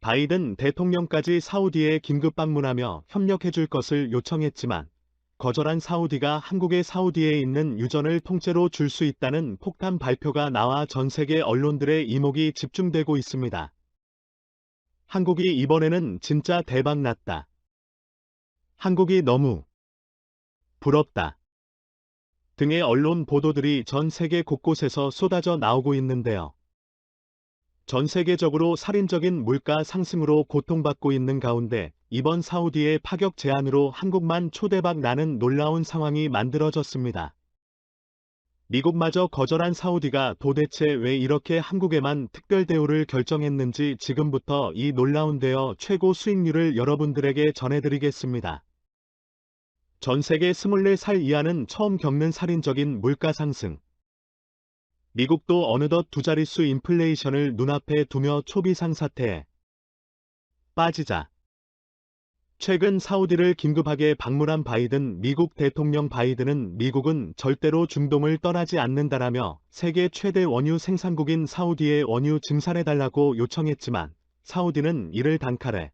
바이든 대통령까지 사우디에 긴급 방문하며 협력해줄 것을 요청했지만 거절한 사우디가 한국의 사우디에 있는 유전을 통째로 줄 수 있다는 폭탄 발표가 나와 전 세계 언론들의 이목이 집중되고 있습니다. 한국이 이번에는 진짜 대박 났다. 한국이 너무 부럽다. 등의 언론 보도들이 전 세계 곳곳에서 쏟아져 나오고 있는데요. 전 세계적으로 살인적인 물가 상승으로 고통받고 있는 가운데 이번 사우디의 파격 제안으로 한국만 초대박 나는 놀라운 상황이 만들어졌습니다. 미국마저 거절한 사우디가 도대체 왜 이렇게 한국에만 특별 대우를 결정했는지 지금부터 이 놀라운 대여 최고 수익률을 여러분들에게 전해드리겠습니다. 전 세계 24살 이하는 처음 겪는 살인적인 물가 상승. 미국도 어느덧 두 자릿수 인플레이션을 눈앞에 두며 초비상 사태에 빠지자 최근 사우디를 긴급하게 방문한 바이든 미국 대통령 바이든은 미국은 절대로 중동을 떠나지 않는다라며 세계 최대 원유 생산국인 사우디에 원유 증산해달라고 요청했지만 사우디는 이를 단칼에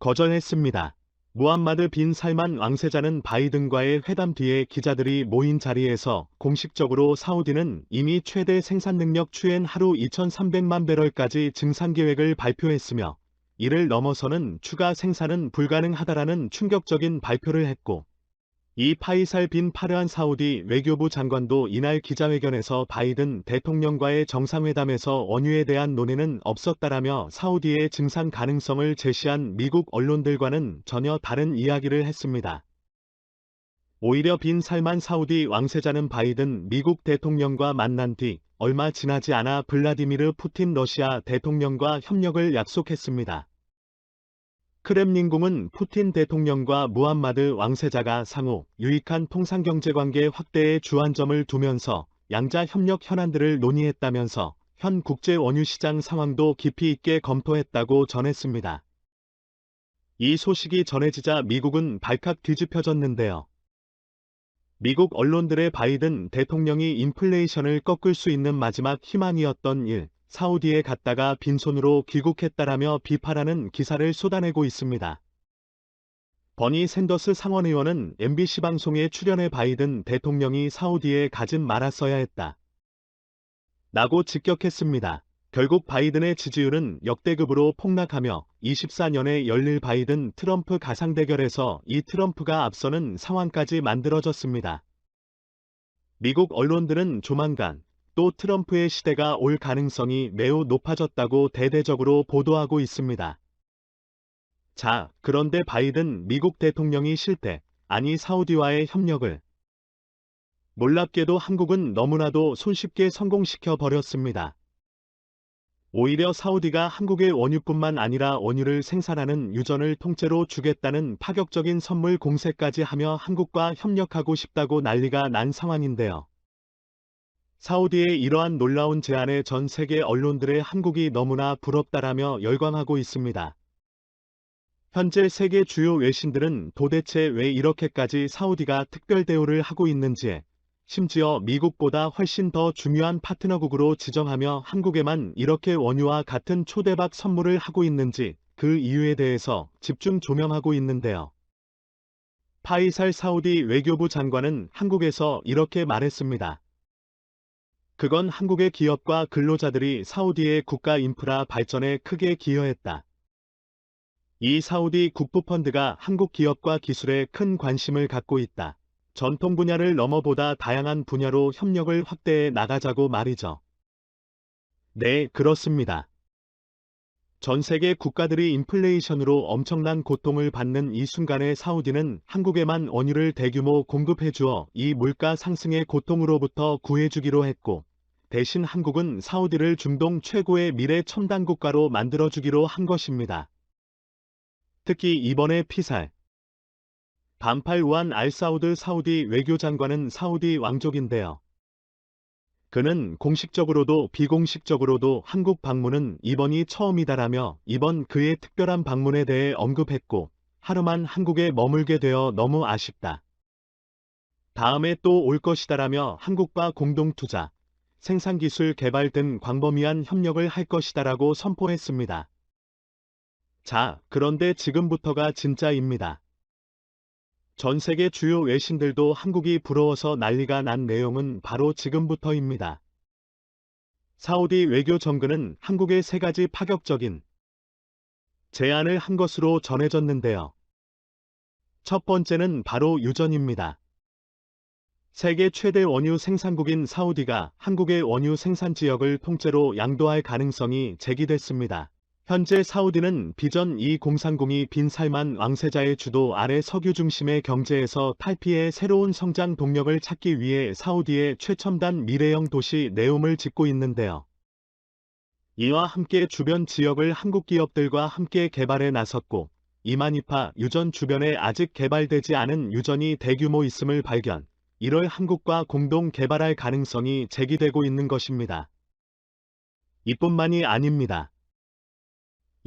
거절했습니다. 무함마드 빈 살만 왕세자는 바이든과의 회담 뒤에 기자들이 모인 자리에서 공식적으로 사우디는 이미 최대 생산 능력 추엔 하루 2,300만 배럴까지 증산 계획을 발표했으며 이를 넘어서는 추가 생산은 불가능하다라는 충격적인 발표를 했고 이 파이살 빈 파르한 사우디 외교부 장관도 이날 기자회견에서 바이든 대통령과의 정상회담에서 원유에 대한 논의는 없었다라며 사우디의 증산 가능성을 제시한 미국 언론들과는 전혀 다른 이야기를 했습니다. 오히려 빈 살만 사우디 왕세자는 바이든 미국 대통령과 만난 뒤 얼마 지나지 않아 블라디미르 푸틴 러시아 대통령과 협력을 약속했습니다. 크렘린궁은 푸틴 대통령과 무함마드 왕세자가 상호 유익한 통상경제관계 확대에 주안점을 두면서 양자 협력 현안들을 논의했다면서 현 국제 원유 시장 상황도 깊이 있게 검토했다고 전했습니다. 이 소식이 전해지자 미국은 발칵 뒤집혀졌는데요. 미국 언론들의 바이든 대통령이 인플레이션을 꺾을 수 있는 마지막 희망이었던 일, 사우디에 갔다가 빈손으로 귀국했다라며 비판하는 기사를 쏟아내고 있습니다. 버니 샌더스 상원의원은 MBC 방송에 출연해 바이든 대통령이 사우디에 가진 말았어야 했다. 라고 직격했습니다. 결국 바이든의 지지율은 역대급으로 폭락하며 24년에 열릴 바이든 트럼프 가상 대결에서 이 트럼프가 앞서는 상황까지 만들어졌습니다. 미국 언론들은 조만간 또 트럼프의 시대가 올 가능성이 매우 높아졌다고 대대적으로 보도하고 있습니다. 자, 그런데 바이든 미국 대통령이 실패, 아니 사우디와의 협력을 놀랍게도 한국은 너무나도 손쉽게 성공시켜 버렸습니다. 오히려 사우디가 한국의 원유뿐만 아니라 원유를 생산하는 유전을 통째로 주겠다는 파격적인 선물 공세까지 하며 한국과 협력하고 싶다고 난리가 난 상황인데요. 사우디의 이러한 놀라운 제안에 전 세계 언론들의 한국이 너무나 부럽다라며 열광하고 있습니다. 현재 세계 주요 외신들은 도대체 왜 이렇게까지 사우디가 특별 대우를 하고 있는지에 심지어 미국보다 훨씬 더 중요한 파트너국으로 지정하며 한국에만 이렇게 원유와 같은 초대박 선물을 하고 있는지 그 이유에 대해서 집중 조명하고 있는데요. 파이살 사우디 외교부 장관은 한국에서 이렇게 말했습니다. 그건 한국의 기업과 근로자들이 사우디의 국가 인프라 발전에 크게 기여했다. 이 사우디 국부펀드가 한국 기업과 기술에 큰 관심을 갖고 있다. 전통 분야를 넘어 보다 다양한 분야로 협력을 확대해 나가자고 말이죠. 네, 그렇습니다. 전 세계 국가들이 인플레이션으로 엄청난 고통을 받는 이 순간에 사우디는 한국에만 원유를 대규모 공급해주어 이 물가 상승의 고통으로부터 구해주기로 했고 대신 한국은 사우디를 중동 최고의 미래 첨단 국가로 만들어주기로 한 것입니다. 특히 이번에 피살 반팔 우한 알사우드 사우디 외교장관은 사우디 왕족인데요. 그는 공식적으로도 비공식적으로도 한국 방문은 이번이 처음이다라며 이번 그의 특별한 방문에 대해 언급했고 하루만 한국에 머물게 되어 너무 아쉽다. 다음에 또 올 것이다라며 한국과 공동투자, 생산기술 개발 등 광범위한 협력을 할 것이다라고 선포했습니다. 자, 그런데 지금부터가 진짜입니다. 전 세계 주요 외신들도 한국이 부러워서 난리가 난 내용은 바로 지금부터입니다. 사우디 외교 정근은 한국의 세 가지 파격적인 제안을 한 것으로 전해졌는데요. 첫 번째는 바로 유전입니다. 세계 최대 원유 생산국인 사우디가 한국의 원유 생산 지역을 통째로 양도할 가능성이 제기됐습니다. 현재 사우디는 비전 2030이 빈 살만 왕세자의 주도 아래 석유 중심의 경제에서 탈피해 새로운 성장 동력을 찾기 위해 사우디의 최첨단 미래형 도시 네움을 짓고 있는데요. 이와 함께 주변 지역을 한국 기업들과 함께 개발에 나섰고 이마니파 유전 주변에 아직 개발되지 않은 유전이 대규모 있음을 발견, 이를 한국과 공동 개발할 가능성이 제기되고 있는 것입니다. 이뿐만이 아닙니다.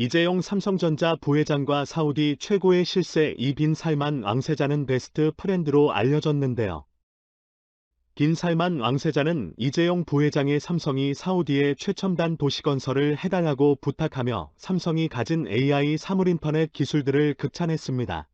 이재용 삼성전자 부회장과 사우디 최고의 실세 이 빈 살만 왕세자는 베스트 프렌드로 알려졌는데요. 빈 살만 왕세자는 이재용 부회장의 삼성이 사우디의 최첨단 도시 건설을 해달라고 부탁하며 삼성이 가진 AI 사물인터넷 기술들을 극찬했습니다.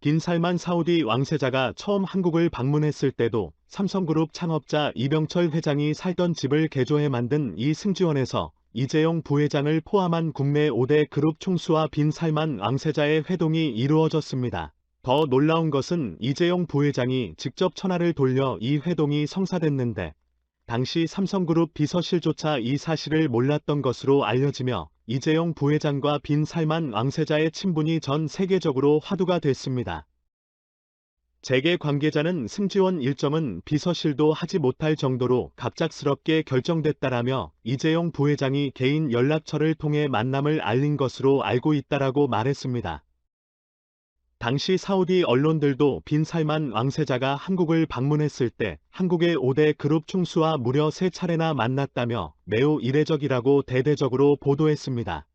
빈 살만 사우디 왕세자가 처음 한국을 방문했을 때도 삼성그룹 창업자 이병철 회장이 살던 집을 개조해 만든 이 승지원에서 이재용 부회장을 포함한 국내 5대 그룹 총수와 빈 살만 왕세자의 회동이 이루어졌습니다. 더 놀라운 것은 이재용 부회장이 직접 전화를 돌려 이 회동이 성사됐는데 당시 삼성그룹 비서실조차 이 사실을 몰랐던 것으로 알려지며 이재용 부회장과 빈 살만 왕세자의 친분이 전 세계적으로 화두가 됐습니다. 재계 관계자는 승지원 일정은 비서실도 하지 못할 정도로 갑작스럽게 결정됐다라며 이재용 부회장이 개인 연락처를 통해 만남을 알린 것으로 알고 있다라고 말했습니다. 당시 사우디 언론들도 빈 살만 왕세자가 한국을 방문했을 때 한국의 5대 그룹 총수와 무려 3차례나 만났다며 매우 이례적이라고 대대적으로 보도했습니다.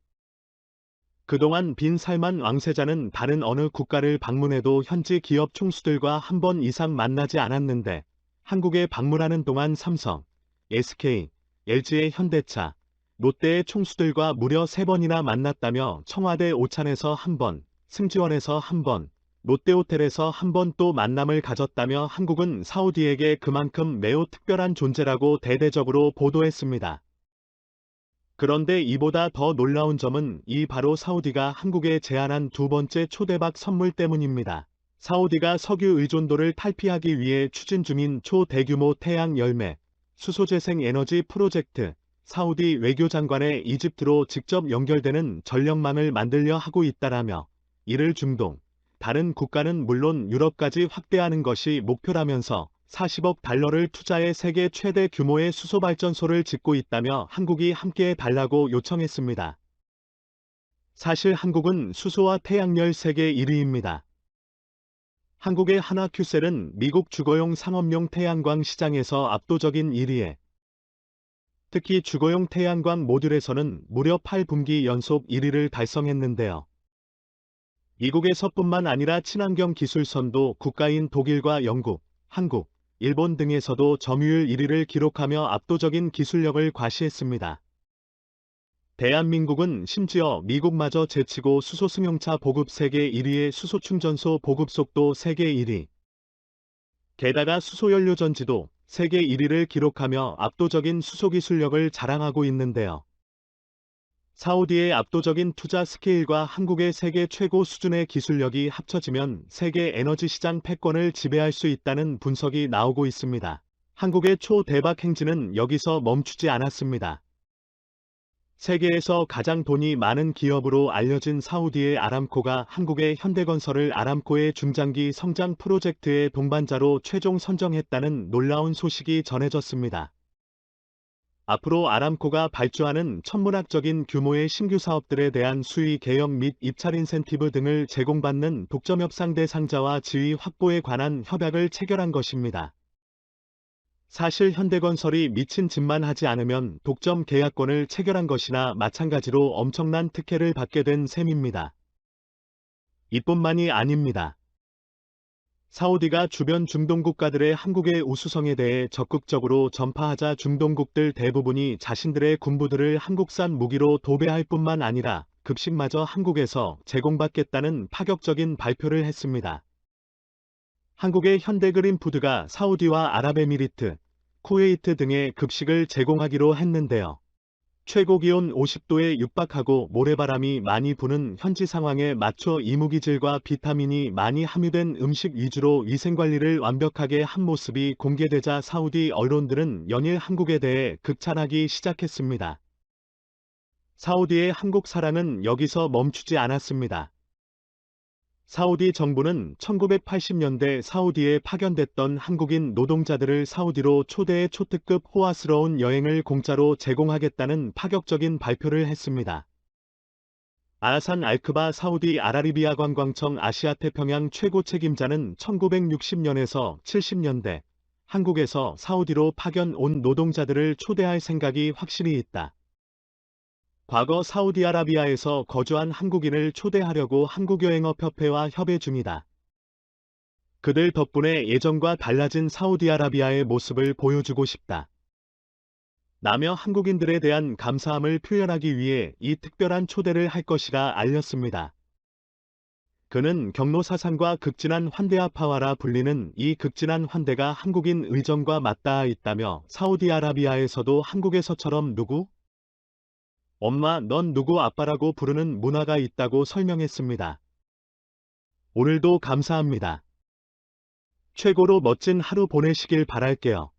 그동안 빈 살만 왕세자는 다른 어느 국가를 방문해도 현지 기업 총수들과 한 번 이상 만나지 않았는데 한국에 방문하는 동안 삼성, SK, LG의 현대차, 롯데의 총수들과 무려 3번이나 만났다며 청와대 오찬에서 한 번, 승지원에서 한 번, 롯데호텔에서 한 번 또 만남을 가졌다며 한국은 사우디에게 그만큼 매우 특별한 존재라고 대대적으로 보도했습니다. 그런데 이보다 더 놀라운 점은 이 바로 사우디가 한국에 제안한 두 번째 초대박 선물 때문입니다. 사우디가 석유 의존도를 탈피하기 위해 추진 중인 초대규모 태양 열매, 수소재생 에너지 프로젝트, 사우디 외교장관의 이집트로 직접 연결되는 전력망을 만들려 하고 있다라며 이를 중동, 다른 국가는 물론 유럽까지 확대하는 것이 목표라면서 40억 달러를 투자해 세계 최대 규모의 수소발전소를 짓고 있다며 한국이 함께해 달라고 요청했습니다. 사실 한국은 수소와 태양열 세계 1위입니다. 한국의 한화큐셀은 미국 주거용 상업용 태양광 시장에서 압도적인 1위에 특히 주거용 태양광 모듈에서는 무려 8분기 연속 1위를 달성했는데요. 미국에서뿐만 아니라 친환경 기술선도 국가인 독일과 영국, 한국, 일본 등에서도 점유율 1위를 기록하며 압도적인 기술력을 과시했습니다. 대한민국은 심지어 미국마저 제치고 수소 승용차 보급 세계 1위의 수소 충전소 보급 속도 세계 1위. 게다가 수소연료 전지도 세계 1위를 기록하며 압도적인 수소 기술력을 자랑하고 있는데요. 사우디의 압도적인 투자 스케일과 한국의 세계 최고 수준의 기술력이 합쳐지면 세계 에너지 시장 패권을 지배할 수 있다는 분석이 나오고 있습니다. 한국의 초대박 행진은 여기서 멈추지 않았습니다. 세계에서 가장 돈이 많은 기업으로 알려진 사우디의 아람코가 한국의 현대건설을 아람코의 중장기 성장 프로젝트의 동반자로 최종 선정했다는 놀라운 소식이 전해졌습니다. 앞으로 아람코가 발주하는 천문학적인 규모의 신규 사업들에 대한 수의 개혁 및 입찰 인센티브 등을 제공받는 독점 협상 대상자와 지위 확보에 관한 협약을 체결한 것입니다. 사실 현대건설이 미친 짓만 하지 않으면 독점 계약권을 체결한 것이나 마찬가지로 엄청난 특혜를 받게 된 셈입니다. 이뿐만이 아닙니다. 사우디가 주변 중동 국가들의 한국의 우수성에 대해 적극적으로 전파하자 중동국들 대부분이 자신들의 군부들을 한국산 무기로 도배할 뿐만 아니라 급식마저 한국에서 제공받겠다는 파격적인 발표를 했습니다. 한국의 현대그린푸드가 사우디와 아랍에미리트, 쿠웨이트 등의 급식을 제공하기로 했는데요. 최고기온 50도에 육박하고 모래바람이 많이 부는 현지 상황에 맞춰 이무기질과 비타민이 많이 함유된 음식 위주로 위생관리를 완벽하게 한 모습이 공개되자 사우디 언론들은 연일 한국에 대해 극찬하기 시작했습니다. 사우디의 한국 사랑은 여기서 멈추지 않았습니다. 사우디 정부는 1980년대 사우디에 파견됐던 한국인 노동자들을 사우디로 초대해 초특급 호화스러운 여행을 공짜로 제공하겠다는 파격적인 발표를 했습니다. 아산 알크바 사우디 아라비아 관광청 아시아태평양 최고 책임자는 1960년에서 70년대 한국에서 사우디로 파견 온 노동자들을 초대할 생각이 확실히 있다. 과거 사우디아라비아에서 거주한 한국인을 초대하려고 한국여행업협회와 협의 중이다. 그들 덕분에 예전과 달라진 사우디아라비아의 모습을 보여주고 싶다. 라며 한국인들에 대한 감사함을 표현하기 위해 이 특별한 초대를 할 것이라 알렸습니다. 그는 경로사상과 극진한 환대아파와라 불리는 이 극진한 환대가 한국인 의정과 맞닿아 있다며 사우디아라비아에서도 한국에서처럼 누구? 엄마, 넌 누구 아빠라고 부르는 문화가 있다고 설명했습니다. 오늘도 감사합니다. 최고로 멋진 하루 보내시길 바랄게요.